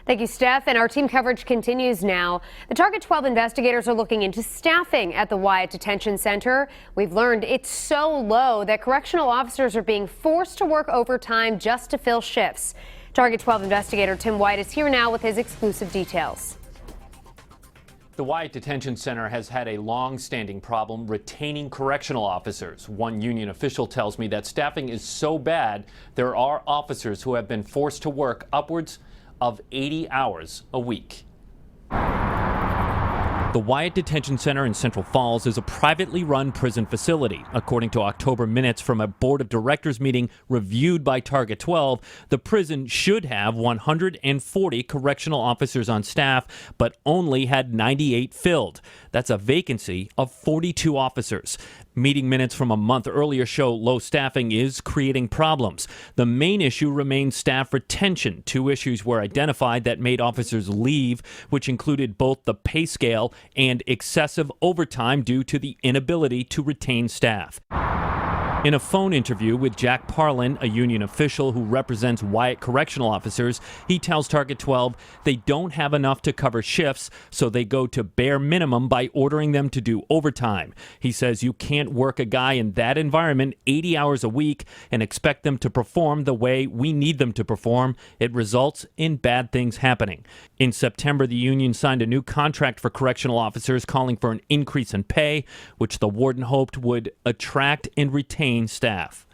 Thank you, Steph. And our team coverage continues now. The Target 12 investigators are looking into staffing at the Wyatt Detention Center. We've learned it's so low that correctional officers are being forced to work overtime just to fill shifts. Target 12 investigator Tim Wyatt is here now with his exclusive details. The Wyatt Detention Center has had a long-standing problem retaining correctional officers. One union official tells me that staffing is so bad there are officers who have been forced to work upwards of 80 hours a week. The Wyatt Detention Center in Central Falls is a privately run prison facility. According to October minutes from a board of directors meeting reviewed by Target 12, the prison should have 140 correctional officers on staff, but only had 98 filled. That's a vacancy of 42 officers. Meeting minutes from a month earlier show low staffing is creating problems. The main issue remains staff retention. Two issues were identified that made officers leave, which included both the pay scale and excessive overtime due to the inability to retain staff. In a phone interview with Jack Parlin, a union official who represents Wyatt correctional officers, he tells Target 12 they don't have enough to cover shifts, so they go to bare minimum by ordering them to do overtime. He says you can't work a guy in that environment 80 hours a week and expect them to perform the way we need them to perform. It results in bad things happening. In September, the union signed a new contract for correctional officers calling for an increase in pay, which the warden hoped would attract and retain staff.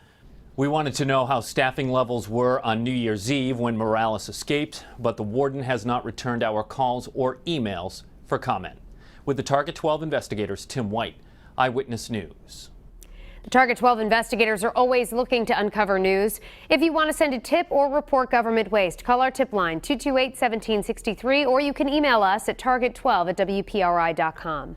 We wanted to know how staffing levels were on New Year's Eve when Morales escaped, but the warden has not returned our calls or emails for comment. With the Target 12 investigators, Tim Wyatt, Eyewitness News. The Target 12 investigators are always looking to uncover news. If you want to send a tip or report government waste, call our tip line 228-1763, or you can email us at target12@wpri.com.